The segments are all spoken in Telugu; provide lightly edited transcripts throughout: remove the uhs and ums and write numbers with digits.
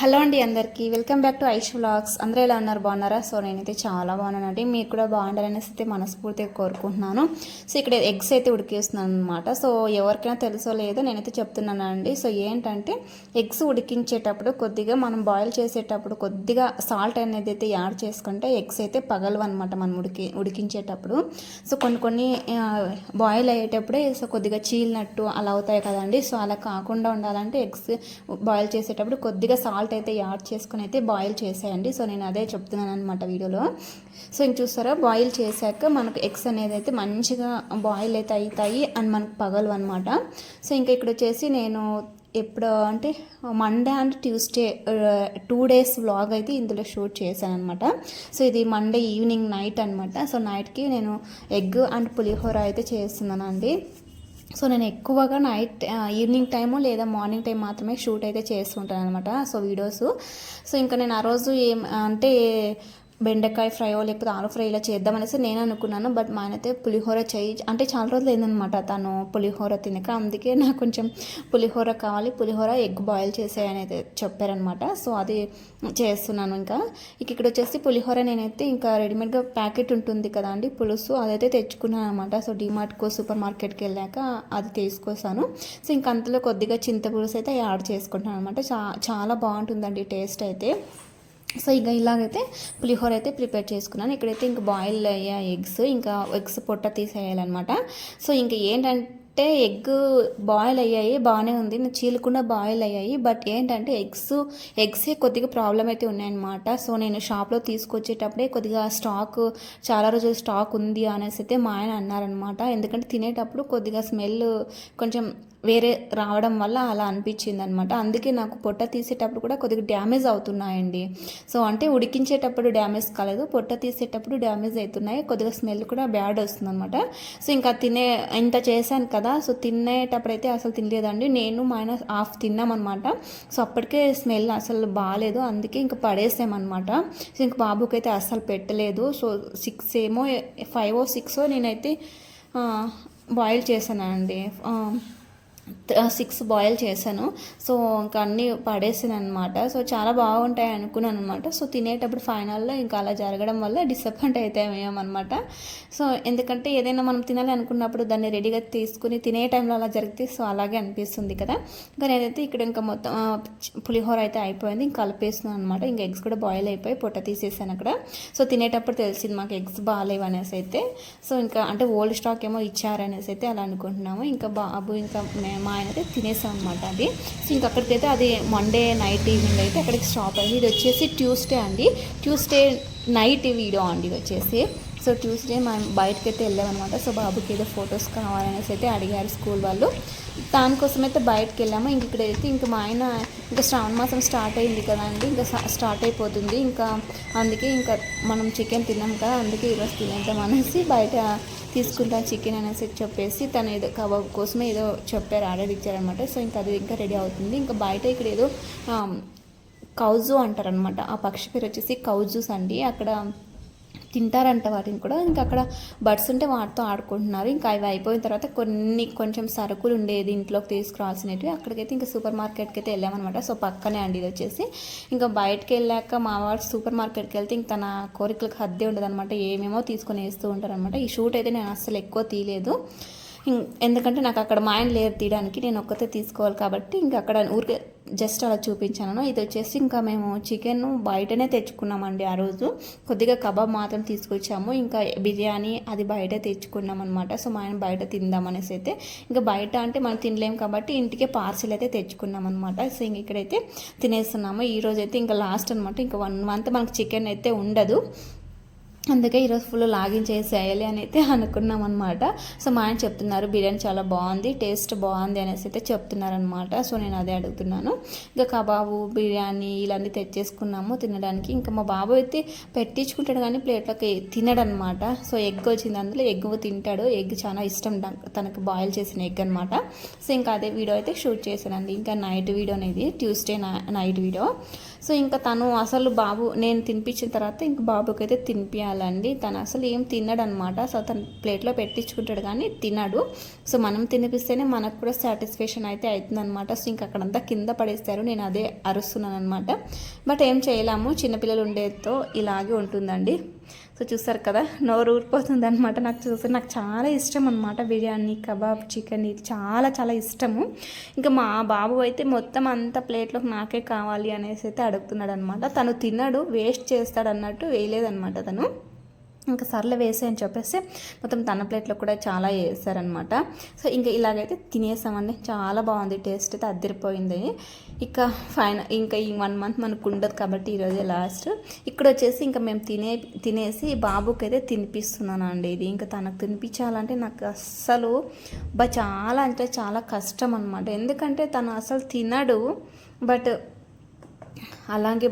హలో అండి, అందరికీ welcome back to Aish vlogs. అందరూ ఎలా ఉన్నారు? బాగున్నారా? సో నేనైతే చాలా బాగున్నానండి. మీరు కూడా బాగుండాలనేసి అయితే మనస్ఫూర్తిగా కోరుకుంటున్నాను. సో ఇక్కడ ఎగ్స్ అయితే ఉడికేస్తున్నాను అనమాట. సో ఎవరికైనా తెలుసో లేదో నేనైతే చెప్తున్నానండి. సో ఏంటంటే ఎగ్స్ ఉడికించేటప్పుడు కొద్దిగా మనం బాయిల్ చేసేటప్పుడు కొద్దిగా సాల్ట్ అనేది అయితే యాడ్ చేసుకుంటే ఎగ్స్ అయితే పగలవు అనమాట మనం ఉడికించేటప్పుడు. సో కొన్ని బాయిల్ అయ్యేటప్పుడే సో కొద్దిగా చీలినట్టు అలా అవుతాయి కదండి. సో అలా కాకుండా ఉండాలంటే ఎగ్స్ బాయిల్ చేసేటప్పుడు కొద్దిగా సాల్ట్ అయితే యాడ్ చేసుకుని అయితే బాయిల్ చేసేయండి. సో నేను అదే చెప్తున్నాను అనమాట వీడియోలో. సో ఇంక చూస్తారా, బాయిల్ చేశాక మనకు ఎగ్స్ అనేది అయితే మంచిగా బాయిల్ అయితే అవుతాయి అండ్ మనకు పగలు అనమాట. సో ఇంకా ఇక్కడ వచ్చేసి నేను ఎప్పుడు అంటే Monday and Tuesday 2 days vlog అయితే ఇందులో షూట్ చేశాను అనమాట. సో ఇది మండే ఈవినింగ్ నైట్ అనమాట. సో నైట్కి నేను ఎగ్ అండ్ పులిహోర అయితే చేస్తున్నాను అండి. సో నేను ఎక్కువగా నైట్ ఈవినింగ్ టైము లేదా మార్నింగ్ టైం మాత్రమే షూట్ అయితే చేస్తుంటాను అనమాట. So videos. సో ఇంకా నేను ఆ రోజు అంటే బెండకాయ ఫ్రైయో లేకపోతే ఆలు ఫ్రై ఇలా చేద్దామనేసి నేను అనుకున్నాను. బట్ మా ఆయన అయితే పులిహోర చేయి అంటే చాలా రోజులు అయిందనమాట తను పులిహోర తినక. అందుకే నాకు కొంచెం పులిహోర కావాలి, పులిహోర ఎగ్ బాయిల్ చేసేయని అయితే చెప్పారనమాట. సో అది చేస్తున్నాను. ఇంకా ఇక్కడ వచ్చేసి పులిహోర నేనైతే ఇంకా రెడీమేడ్గా ప్యాకెట్ ఉంటుంది కదా అండి పులుసు, అదైతే తెచ్చుకున్నాను అనమాట. సో డిమార్ట్కో సూపర్ మార్కెట్కి వెళ్ళాక అది తీసుకొస్తాను. సో ఇంకా అంతలో కొద్దిగా చింతపులుసు అయితే యాడ్ చేసుకుంటాను అనమాట. చాలా బాగుంటుందండి టేస్ట్ అయితే. సో ఇంకా ఇలాగైతే పులిహోర అయితే ప్రిపేర్ చేసుకున్నాను. ఇక్కడైతే ఇంకా బాయిల్ అయ్యే ఎగ్స్ పొట్ట తీసేయాలన్నమాట. సో ఇంకా ఏంటంటే ఎగ్ బాయిల్ అయ్యాయి, బాగానే ఉంది, చీలకుండా బాయిల్ అయ్యాయి. బట్ ఏంటంటే ఎగ్సే కొద్దిగా ప్రాబ్లం అయితే ఉన్నాయన్నమాట. సో నేను షాప్లో తీసుకొచ్చేటప్పుడే కొద్దిగా చాలా రోజులు స్టాక్ ఉంది అనేసి అయితే మా ఆయన అన్నారనమాట. ఎందుకంటే తినేటప్పుడు కొద్దిగా స్మెల్ కొంచెం వేరే రావడం వల్ల అలా అనిపించింది అనమాట. అందుకే నాకు పొట్ట తీసేటప్పుడు కూడా కొద్దిగా డ్యామేజ్ అవుతున్నాయండి. సో అంటే ఉడికించేటప్పుడు డ్యామేజ్ కాలేదు, పొట్ట తీసేటప్పుడు డ్యామేజ్ అవుతున్నాయి. కొద్దిగా స్మెల్ కూడా బ్యాడ్ వస్తుంది అనమాట. సో ఇంకా ఇంత చేశాను కదా, సో తినేటప్పుడు అయితే అసలు తినలేదండి. నేను మా ఆయన హాఫ్ తిన్నామన్నమాట. సో అప్పటికే స్మెల్ అసలు బాగాలేదు, అందుకే ఇంకా పడేసామన్నమాట. సో ఇంక బాబుకి అయితే అస్సలు పెట్టలేదు. సో 5 or 6 నేనైతే బాయిల్ చేశానండి. 6 బాయిల్ చేశాను. సో ఇంకా అన్నీ పడేసాను అనమాట. సో చాలా బాగుంటాయి అనుకున్నాను అనమాట. సో తినేటప్పుడు ఫైనల్లో ఇంకా అలా జరగడం వల్ల డిసప్పాయింట్ అయితే మేమన్నమాట. సో ఎందుకంటే ఏదైనా మనం తినాలి అనుకున్నప్పుడు దాన్ని రెడీగా తీసుకుని తినే టైంలో అలా జరిగితే సో అలాగే అనిపిస్తుంది కదా. ఇంకా నేనైతే ఇక్కడ ఇంకా మొత్తం పులిహోర అయితే అయిపోయింది, ఇంకా కలిపేస్తున్నాను అనమాట. ఇంకా ఎగ్స్ కూడా బాయిల్ అయిపోయి పొట్ట తీసేసాను అక్కడ. సో తినేటప్పుడు తెలిసింది మాకు ఎగ్స్ బాగాలేవు అనేసి అయితే. సో ఇంకా అంటే ఓల్డ్ స్టాక్ ఏమో ఇచ్చారనేసి అయితే అలా అనుకుంటున్నాము. ఇంకా బాబు ఇంకా మా ఆయన అయితే తినేసాం అనమాట అది. సో ఇంక అక్కడికైతే అది మండే నైట్ ఈవినింగ్ అయితే అక్కడికి స్టాప్ అయింది. ఇది వచ్చేసి ట్యూస్డే అండి, ట్యూస్డే నైట్ వీడియో అండి ఇది వచ్చేసి. సో ట్యూస్డే మనం బయటకు అయితే వెళ్ళామన్నమాట. సో బాబుకి ఏదో ఫొటోస్ కావాలనేసి అయితే అడిగారు స్కూల్ వాళ్ళు, దానికోసం అయితే బయటకు వెళ్ళాము. ఇక్కడైతే ఇంకా మా ఆయన ఇంకా శ్రావణ మాసం స్టార్ట్ అయింది కదా అండి, ఇంకా స్టార్ట్ అయిపోతుంది. ఇంకా అందుకే ఇంకా మనం చికెన్ తిన్నాం కదా, అందుకే ఈరోజు తినేద్దాం అనేసి బయట తీసుకుంటా చికెన్ అనేసి చెప్పేసి తను ఏదో కబాబ్ కోసమే ఏదో చెప్పారు, ఆర్డర్ ఇచ్చారనమాట. సో ఇంకా అది ఇంకా రెడీ అవుతుంది. ఇంకా బయట ఇక్కడ ఏదో కౌజు అంటారనమాట, ఆ పక్షి పేరు వచ్చేసి కౌజూస్ అండి. అక్కడ తింటారంట వాటిని కూడా. ఇంకా అక్కడ బర్డ్స్ ఉంటే వాటితో ఆడుకుంటున్నారు. ఇంకా అవి అయిపోయిన తర్వాత కొంచెం సరుకులు ఉండేది ఇంట్లోకి తీసుకురావాల్సినవి, అక్కడికైతే ఇంకా సూపర్ మార్కెట్కి అయితే వెళ్ళామన్నమాట. సో పక్కనే అండి ఇది వచ్చేసి. ఇంకా బయటకు వెళ్ళాక మా వాడు సూపర్ మార్కెట్కి వెళ్తే ఇంకా తన కోరికలకు హద్దే ఉండదు అనమాట, ఏమేమో తీసుకొని వేస్తూ ఉంటారనమాట. ఈ షూట్ అయితే నేను అస్సలు ఎక్కువ తీయలేదు, ఎందుకంటే నాకు అక్కడ మా ఆయన లేరు తీయడానికి, నేను ఒక్కతే తీసుకోవాలి కాబట్టి ఇంకా అక్కడ ఊరికే జస్ట్ అలా చూపించాను. ఇది వచ్చేసి ఇంకా మేము చికెన్ బయటనే తెచ్చుకున్నామండి ఆ రోజు. కొద్దిగా కబాబ్ మాత్రం తీసుకొచ్చాము, ఇంకా బిర్యానీ అది బయట తెచ్చుకున్నాం అనమాట. సో మా ఆయన బయట తిందామనేసి అయితే ఇంకా బయట అంటే మనం తినలేము కాబట్టి ఇంటికే పార్సిల్ అయితే తెచ్చుకున్నాం అనమాట. సో ఇంక ఇక్కడైతే తినేస్తున్నాము. ఈరోజు అయితే ఇంకా లాస్ట్ అనమాట, ఇంకా 1 month మనకు చికెన్ అయితే ఉండదు. అందుకే ఈరోజు ఫుల్ లాగిన్ చేసేయాలి అని అయితే అనుకున్నాం అనమాట. సో మా ఆయన చెప్తున్నారు బిర్యానీ చాలా బాగుంది, టేస్ట్ బాగుంది అనేసి అయితే చెప్తున్నారనమాట. సో నేను అదే అడుగుతున్నాను. ఇంకా కబాబు బిర్యానీ ఇలాంటి తెచ్చేసుకున్నాము తినడానికి. ఇంకా మా బాబు అయితే పెట్టించుకుంటాడు కానీ ప్లేట్లోకి తినడనమాట. సో ఎగ్ వచ్చింది, అందులో ఎగ్ తింటాడు, ఎగ్ చాలా ఇష్టం తనకు బాయిల్ చేసిన ఎగ్ అనమాట. సో ఇంకా అదే వీడియో అయితే షూట్ చేశానండి. ఇంకా నైట్ వీడియో అనేది ట్యూస్డే నైట్ వీడియో. సో ఇంకా తను అసలు నేను తినిపించిన తర్వాత ఇంకా బాబుకి అయితే తినిపించాలి చేయాలండి. తను అసలు ఏం తినడు అనమాట. సో తను ప్లేట్లో పెట్టించుకుంటాడు కానీ తినడు. సో మనం తినిపిస్తేనే మనకు కూడా సాటిస్ఫాక్షన్ అయితే అవుతుందన్నమాట. సో ఇంకా అక్కడంతా కింద పడేస్తారు. నేను అదే అరుస్తున్నాను అనమాట. బట్ ఏం చేయలేము, చిన్నపిల్లలు ఉండేతో ఇలాగే ఉంటుందండి. సో చూస్తారు కదా, నోరు ఊరిపోతుంది అనమాట. నాకు చాలా ఇష్టం అనమాట బిర్యానీ, కబాబ్, చికెన్ ఇది చాలా చాలా ఇష్టము. ఇంకా మా బాబు అయితే మొత్తం అంత ప్లేట్లోకి నాకే కావాలి అనేసి అయితే అడుగుతున్నాడు అనమాట. తను తినడు, వేస్ట్ చేస్తాడు అన్నట్టు వేయలేదనమాట తను. ఇంకా సర్లే వేసే అని చెప్పేసి మొత్తం తన ప్లేట్లో కూడా చాలా వేసారనమాట. సో ఇంకా ఇలాగైతే తినేసామండి. చాలా బాగుంది, టేస్ట్ అయితే అదిరిపోయింది. ఇక ఇంకా ఈ 1 మంత్ మనకు ఉండదు కాబట్టి ఈరోజే లాస్ట్. ఇక్కడ వచ్చేసి ఇంకా మేము తినేసి బాబుకి అయితే తినిపిస్తున్నాను అండి. ఇది ఇంకా తనకు తినిపించాలంటే నాకు అస్సలు చాలా అంటే చాలా కష్టం అనమాట. ఎందుకంటే తను అసలు తినడు. బట్ అలాగే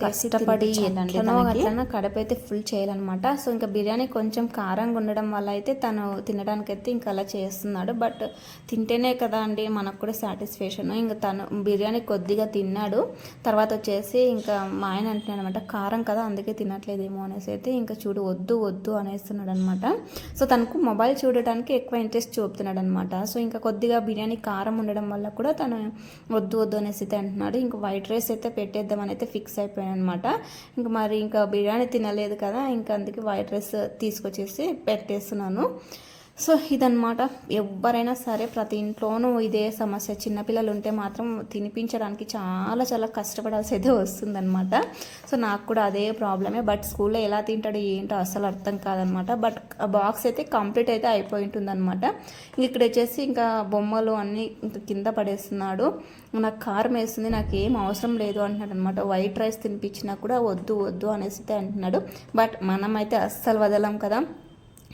కష్టపడి అట్లా కడుపు ఫుల్ చేయాలన్నమాట. సో ఇంకా బిర్యానీ కొంచెం కారంగా ఉండడం వల్ల అయితే తను తినడానికైతే ఇంకా అలా చేస్తున్నాడు. బట్ తింటేనే కదా అండి మనకు కూడా సాటిస్ఫాక్షన్. ఇంకా తను బిర్యానీ కొద్దిగా తిన్నాడు. తర్వాత వచ్చేసి ఇంకా మా ఆయన అంటున్నాడు అనమాట, కారం కదా అందుకే తినట్లేదేమో అనేసి అయితే ఇంకా చూడు వద్దు అనేస్తున్నాడు అనమాట. సో తనకు మొబైల్ చూడటానికి ఎక్కువ ఇంట్రెస్ట్ చూపుతున్నాడు అనమాట. సో ఇంకా కొద్దిగా బిర్యానీ కారం ఉండడం వల్ల కూడా తను వద్దు అనేసి అయితే అంటున్నాడు. ఇంకా వైట్ రైస్ అయితే పెట్టేద్దామని అయితే ఫిక్స్ అయిపోయాను అనమాట. ఇంకా బిర్యానీ తినలేదు కదా, ఇంకా అందుకే వైట్ రైస్ తీసుకొచ్చేసి పెట్టేస్తున్నాను. సో ఇదన్నమాట. ఎవరైనా సరే ప్రతి ఇంట్లోనూ ఇదే సమస్య. చిన్నపిల్లలు ఉంటే మాత్రం తినిపించడానికి చాలా చాలా కష్టపడాల్సి అయితే వస్తుందన్నమాట. సో నాకు కూడా అదే ప్రాబ్లమే. బట్ స్కూల్లో ఎలా తింటాడు ఏంటో అసలు అర్థం కాదనమాట. బట్ ఆ బాక్స్ అయితే కంప్లీట్ అయితే అయిపోయి ఉంటుందన్నమాట. ఇక్కడ వచ్చేసి ఇంకా బొమ్మలు అన్నీ ఇంకా కింద పడేస్తున్నాడు. నాకు కారం వేస్తుంది, నాకు ఏం అవసరం లేదు అంటున్నాడు అనమాట. వైట్ రైస్ తినిపించినా కూడా వద్దు అనేసి అంటున్నాడు. బట్ మనం అయితే అస్సలు వదలం కదా,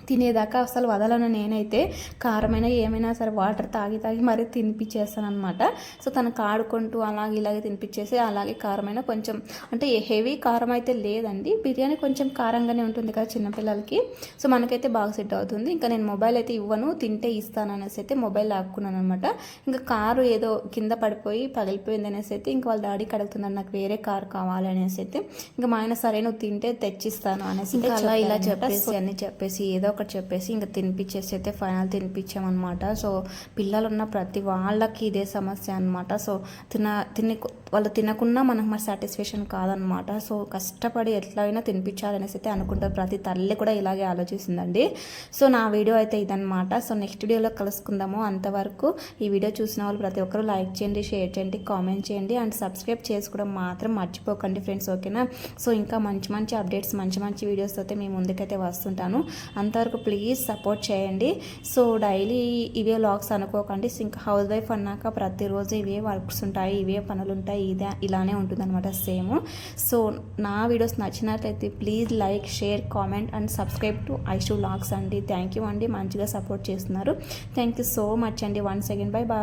తినేదాకా అసలు వదలను. నేనైతే కారమైన ఏమైనా సరే వాటర్ తాగి మరీ తినిపించేస్తాను అనమాట. సో తనకు ఆడుకుంటూ ఇలాగే తినిపించేసి అలాగే కారమైన కొంచెం అంటే హెవీ కారం అయితే లేదండి. బిర్యానీ కొంచెం కారంగానే ఉంటుంది కదా చిన్నపిల్లలకి. సో మనకైతే బాగా సెట్ అవుతుంది. ఇంకా నేను మొబైల్ అయితే ఇవ్వను, తింటే ఇస్తాను అనేసి అయితే మొబైల్ లాక్కున్నాను అనమాట. ఇంకా కారు ఏదో కింద పడిపోయి పగిలిపోయింది అనేసి అయితే ఇంకా వాళ్ళ డాడీకి అడుగుతున్నాను, నాకు వేరే కారు కావాలి అనేసి అయితే. ఇంకా మా ఆయన సరే నువ్వు తింటే తెచ్చిస్తాను అనేసి అలా ఇలా చెప్పేసి ఏదో ఒకటి చెప్పేసి ఇంకా తినిపించేసి అయితే ఫైనల్ తినిపించామన్నమాట. సో పిల్లలు ఉన్న ప్రతి వాళ్ళకి ఇదే సమస్య అనమాట. సో వాళ్ళు తినకున్నా మనకు మరి సాటిస్ఫాక్షన్ కాదనమాట. సో కష్టపడి ఎట్లయినా తినిపించాలనేసి అయితే అనుకుంటారు. ప్రతి తల్లి కూడా ఇలాగే ఆలోచిస్తుందండి. సో నా వీడియో అయితే ఇదనమాట. సో నెక్స్ట్ వీడియోలో కలుసుకుందాము. అంతవరకు ఈ వీడియో చూసిన వాళ్ళు ప్రతి ఒక్కరు లైక్ చేయండి, షేర్ చేయండి, కామెంట్ చేయండి అండ్ సబ్స్క్రైబ్ చేసుకోవడం మాత్రం మర్చిపోకండి ఫ్రెండ్స్, ఓకేనా? సో ఇంకా మంచి అప్డేట్స్ మంచి వీడియోస్ అయితే మీ ముందుకైతే వస్తుంటాను. అంతవరకు ప్లీజ్ సపోర్ట్ చేయండి. సో డైలీ ఇవే వ్లాగ్స్ అనుకోకండి. ఇంకా హౌస్ వైఫ్ అన్నాక ప్రతిరోజు ఇవే వర్క్స్ ఉంటాయి, ఇవే పనులు ఉంటాయి, ఇలానే ఉంటుందన్నమాట సేమ్. సో నా వీడియోస్ నచ్చినట్లయితే please like, share, comment and subscribe to Aishu vlogs అండి. థ్యాంక్ యూ అండి, మంచిగా సపోర్ట్ చేస్తున్నారు. థ్యాంక్ యూ సో మచ్ అండి. Once again by.